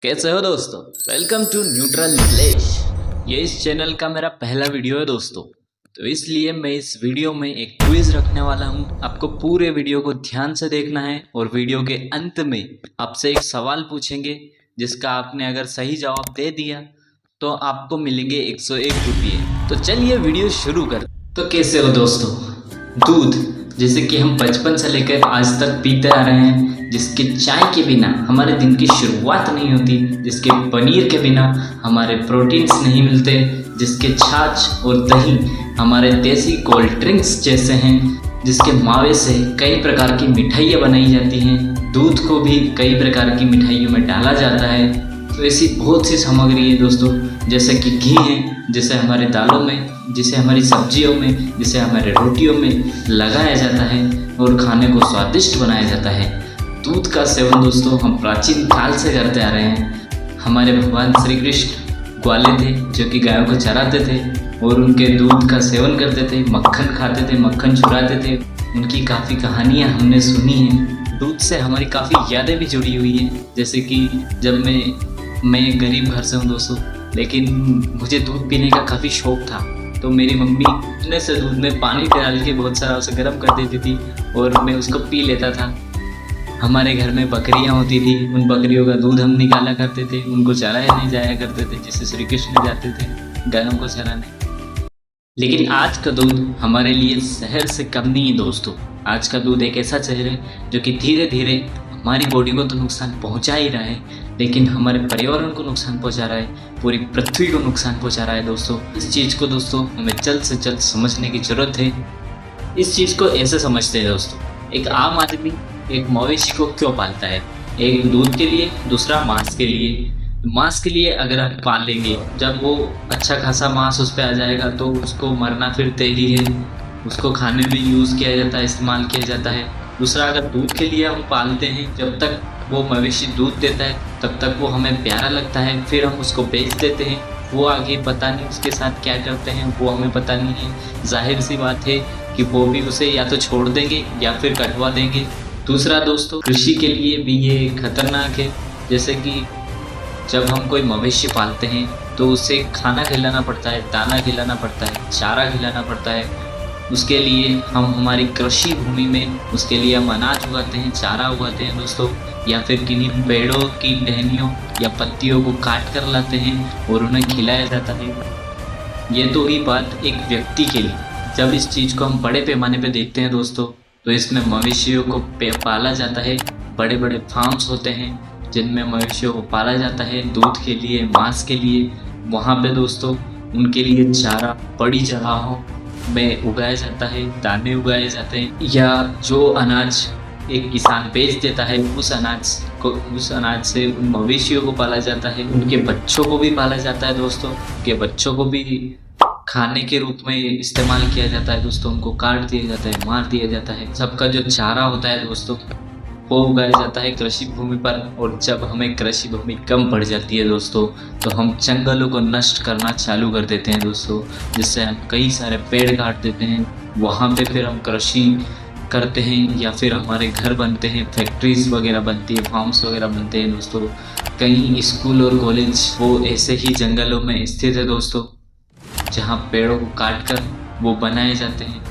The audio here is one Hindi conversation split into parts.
कैसे हो दोस्तों। Welcome to neutral village. ये इस चैनल का मेरा पहला वीडियो है दोस्तों, तो इसलिए मैं इस वीडियो में एक क्विज रखने वाला हूँ। आपको पूरे वीडियो को ध्यान से देखना है और वीडियो के अंत में आपसे एक सवाल पूछेंगे, जिसका आपने अगर सही जवाब दे दिया तो आपको मिलेंगे 101 रुपये। तो चलिए वीडियो शुरू कर। तो कैसे हो दोस्तों। दूध जैसे कि हम बचपन से लेकर आज तक पीते आ रहे हैं, जिसके चाय के बिना हमारे दिन की शुरुआत नहीं होती, जिसके पनीर के बिना हमारे प्रोटीन्स नहीं मिलते, जिसके छाछ और दही हमारे देसी कोल्ड ड्रिंक्स जैसे हैं, जिसके मावे से कई प्रकार की मिठाइयाँ बनाई जाती हैं, दूध को भी कई प्रकार की मिठाइयों में डाला जाता है। तो ऐसी बहुत सी सामग्री है दोस्तों, जैसे कि घी है, जिसे हमारे दालों में, जिसे हमारी सब्जियों में, जिसे हमारे रोटियों में लगाया जाता है और खाने को स्वादिष्ट बनाया जाता है। दूध का सेवन दोस्तों हम प्राचीन काल से करते आ रहे हैं। हमारे भगवान श्री कृष्ण ग्वाले थे जो कि गायों को चराते थे और उनके दूध का सेवन करते थे, मक्खन खाते थे, मक्खन चुराते थे। उनकी काफ़ी कहानियाँ हमने सुनी हैं। दूध से हमारी काफ़ी यादें भी जुड़ी हुई हैं, जैसे कि जब मैं एक गरीब घर से हूँ दोस्तों, लेकिन मुझे दूध पीने का काफ़ी शौक़ था। तो मेरी मम्मी अपने से दूध में पानी डाल के बहुत सारा उसे गर्म कर देती थी और मैं उसको पी लेता था। हमारे घर में बकरियां होती थी, उन बकरियों का दूध हम निकाला करते थे, उनको चराया नहीं जाया करते थे, जैसे श्री कृष्ण जाते थे गायों को चराने। लेकिन आज का दूध हमारे लिए शहर से कम नहीं है दोस्तों। आज का दूध एक ऐसा शहर है जो कि धीरे धीरे हमारी बॉडी को तो नुकसान पहुंचा ही रहा है, लेकिन हमारे पर्यावरण को नुकसान पहुंचा रहा है, पूरी पृथ्वी को नुकसान पहुंचा रहा है दोस्तों। इस चीज़ को दोस्तों हमें जल्द से जल्द समझने की ज़रूरत है। इस चीज़ को ऐसे समझते हैं दोस्तों, एक आम आदमी एक मवेशी को क्यों पालता है? एक दूध के लिए, दूसरा मांस के लिए। मांस के लिए अगर आप पालेंगे, जब वो अच्छा खासा मांस उस पर आ जाएगा तो उसको मरना फिर तय ही है, उसको खाने में यूज़ किया जाता है, इस्तेमाल किया जाता है। दूसरा, अगर दूध के लिए हम पालते हैं, जब तक वो मवेशी दूध देता है तब तक वो हमें प्यारा लगता है, फिर हम उसको बेच देते हैं। वो आगे पता नहीं उसके साथ क्या करते हैं, वो हमें पता नहीं है। जाहिर सी बात है कि वो भी उसे या तो छोड़ देंगे या फिर कटवा देंगे। दूसरा दोस्तों, कृषि के लिए भी ये खतरनाक है। जैसे कि जब हम कोई मवेशी पालते हैं तो उसे खाना खिलाना पड़ता है, दाना खिलाना पड़ता है, चारा खिलाना पड़ता है। उसके लिए हम हमारी कृषि भूमि में उसके लिए हम अनाज उगाते हैं, चारा उगाते हैं दोस्तों, या फिर किन्हीं पेड़ों की टहनियों या पत्तियों को काट कर लाते हैं और उन्हें खिलाया जाता है। ये तो ही बात एक व्यक्ति के लिए। जब इस चीज़ को हम बड़े पैमाने पे देखते हैं दोस्तों, तो इसमें मवेशियों को पाला जाता है। बड़े बड़े फार्म्स होते हैं जिनमें मवेशियों को पाला जाता है दूध के लिए, मांस के लिए। वहाँ पे दोस्तों उनके लिए चारा बड़ी जगहों में उगाया जाता है, दाने उगाए जाते हैं, या जो अनाज एक किसान बेच देता है उस अनाज से उन मवेशियों को पाला जाता है। उनके बच्चों को भी पाला जाता है दोस्तों, उनके बच्चों को भी खाने के रूप में इस्तेमाल किया जाता है दोस्तों। उनको काट दिया जाता है, मार दिया जाता है। सबका जो चारा होता है दोस्तों वो उगाया जाता है कृषि भूमि पर। और जब हमें कृषि भूमि कम पड़ जाती है दोस्तों, तो हम जंगलों को नष्ट करना चालू कर देते हैं दोस्तों, जिससे हम कई सारे पेड़ काट देते हैं। वहाँ पे फिर हम कृषि करते हैं या फिर हमारे घर बनते हैं, फैक्ट्रीज वगैरह बनती है, फार्म्स वगैरह बनते हैं दोस्तों। कई स्कूल और कॉलेज वो ऐसे ही जंगलों में स्थित है दोस्तों, जहाँ पेड़ों को काट कर वो बनाए जाते हैं।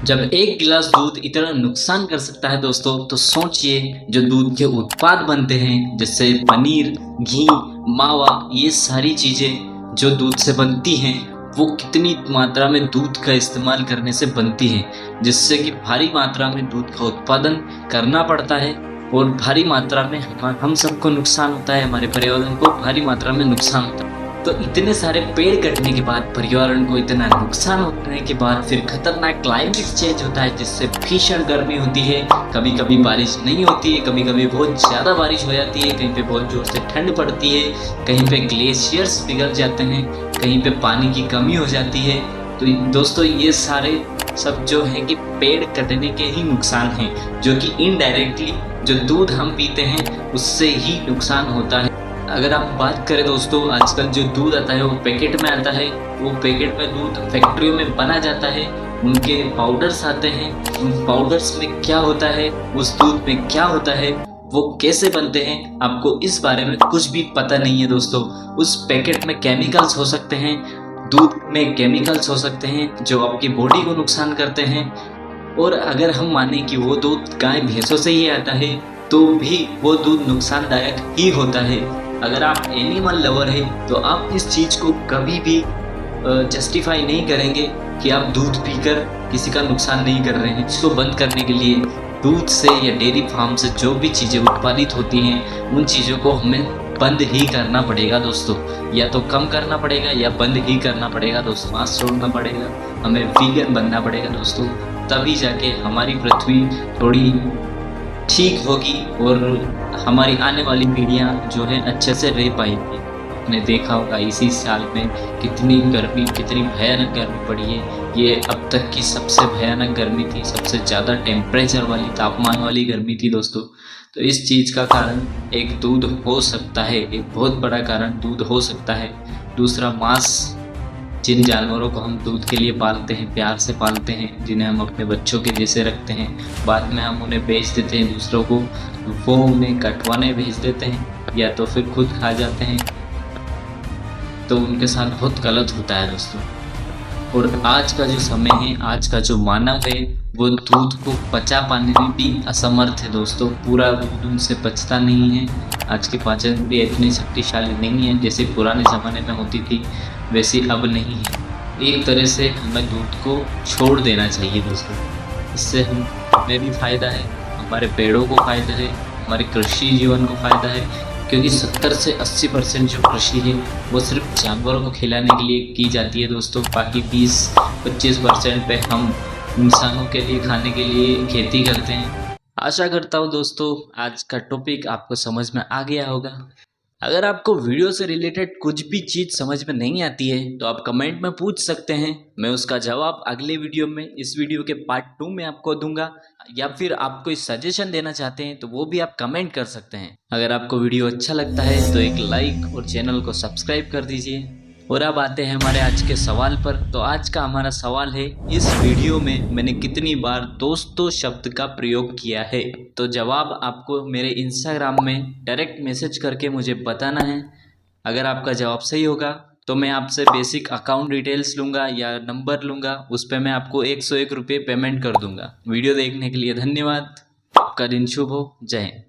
जब एक गिलास दूध इतना नुकसान कर सकता है दोस्तों, तो सोचिए जो दूध के उत्पाद बनते हैं, जैसे पनीर, घी, मावा, ये सारी चीज़ें जो दूध से बनती हैं, वो कितनी मात्रा में दूध का इस्तेमाल करने से बनती है, जिससे कि भारी मात्रा में दूध का उत्पादन करना पड़ता है और भारी मात्रा में हम सबको नुकसान होता है, हमारे पर्यावरण को भारी मात्रा में नुकसान होता है। तो इतने सारे पेड़ कटने के बाद, पर्यावरण को इतना नुकसान होने के बाद, फिर खतरनाक क्लाइमेट चेंज होता है, जिससे भीषण गर्मी होती है। कभी कभी बारिश नहीं होती है, कभी कभी बहुत ज़्यादा बारिश हो जाती है, कहीं पे बहुत ज़ोर से ठंड पड़ती है, कहीं पे ग्लेशियर्स पिघल जाते हैं, कहीं पे पानी की कमी हो जाती है। तो दोस्तों ये सारे सब जो है कि पेड़ कटने के ही नुकसान हैं, जो कि इनडायरेक्टली जो दूध हम पीते हैं उससे ही नुकसान होता है। अगर आप बात करें दोस्तों, आजकल जो दूध आता है वो पैकेट में आता है। वो पैकेट में दूध फैक्ट्रियों में बना जाता है, उनके पाउडर्स आते हैं। उन पाउडर्स में क्या होता है, उस दूध में क्या होता है, वो कैसे बनते हैं आपको इस बारे में कुछ भी पता नहीं है दोस्तों। उस पैकेट में केमिकल्स हो सकते हैं, दूध में केमिकल्स हो सकते हैं जो आपकी बॉडी को नुकसान करते हैं। और अगर हम माने कि वो दूध गाय भैंसों से ही आता है तो भी वो दूध नुकसानदायक ही होता है। अगर आप एनिमल लवर है तो आप इस चीज़ को कभी भी जस्टिफाई नहीं करेंगे कि आप दूध पीकर किसी का नुकसान नहीं कर रहे हैं। इसको बंद करने के लिए दूध से या डेयरी फार्म से जो भी चीज़ें उत्पादित होती हैं उन चीज़ों को हमें बंद ही करना पड़ेगा दोस्तों। या तो कम करना पड़ेगा या बंद ही करना पड़ेगा दोस्तों। मांस छोड़ना पड़ेगा, हमें वीगन बनना पड़ेगा दोस्तों। तभी जाके हमारी पृथ्वी थोड़ी ठीक होगी और हमारी आने वाली पीढ़ियाँ जो है अच्छे से रह पाएंगी। आपने देखा होगा इसी साल में कितनी गर्मी, कितनी भयानक गर्मी पड़ी है। ये अब तक की सबसे भयानक गर्मी थी, सबसे ज़्यादा टेम्परेचर वाली, तापमान वाली गर्मी थी दोस्तों। तो इस चीज़ का कारण एक दूध हो सकता है, एक बहुत बड़ा कारण दूध हो सकता है। दूसरा मांस, जिन जानवरों को हम दूध के लिए पालते हैं, प्यार से पालते हैं, जिन्हें हम अपने बच्चों के जैसे रखते हैं, बाद में हम उन्हें बेच देते हैं दूसरों को, वो उन्हें कटवाने भेज देते हैं या तो फिर खुद खा जाते हैं, तो उनके साथ बहुत गलत होता है दोस्तों। और आज का जो समय है, आज का जो मानव है, वो दूध को पचा पाने में भी असमर्थ है दोस्तों। पूरा दूध उनसे पचता नहीं है। आज के पाचन भी इतनी शक्तिशाली नहीं है जैसे पुराने ज़माने में होती थी, वैसी अब नहीं है। एक तरह से हमें दूध को छोड़ देना चाहिए दोस्तों। इससे हमें भी फ़ायदा है, हमारे पेड़ों को फ़ायदा है, हमारे कृषि जीवन को फ़ायदा है। क्योंकि 70 से 80% जो कृषि है वो सिर्फ जानवरों को खिलाने के लिए की जाती है दोस्तों। बाकी 20-25% पे हम इंसानों के लिए खाने के लिए खेती करते हैं। आशा करता हूँ दोस्तों आज का टॉपिक आपको समझ में आ गया होगा। अगर आपको वीडियो से रिलेटेड कुछ भी चीज़ समझ में नहीं आती है तो आप कमेंट में पूछ सकते हैं, मैं उसका जवाब अगले वीडियो में, इस वीडियो के पार्ट 2 में आपको दूंगा। या फिर आप कोई सजेशन देना चाहते हैं तो वो भी आप कमेंट कर सकते हैं। अगर आपको वीडियो अच्छा लगता है तो एक लाइक और चैनल को सब्सक्राइब कर दीजिए। और अब आते हैं हमारे आज के सवाल पर। तो आज का हमारा सवाल है, इस वीडियो में मैंने कितनी बार दोस्तों शब्द का प्रयोग किया है? तो जवाब आपको मेरे इंस्टाग्राम में डायरेक्ट मैसेज करके मुझे बताना है। अगर आपका जवाब सही होगा तो मैं आपसे बेसिक अकाउंट डिटेल्स लूँगा या नंबर लूँगा, उस पर मैं आपको 101 रुपये पेमेंट कर दूँगा। वीडियो देखने के लिए धन्यवाद। आपका दिन शुभ हो। जय हिंद।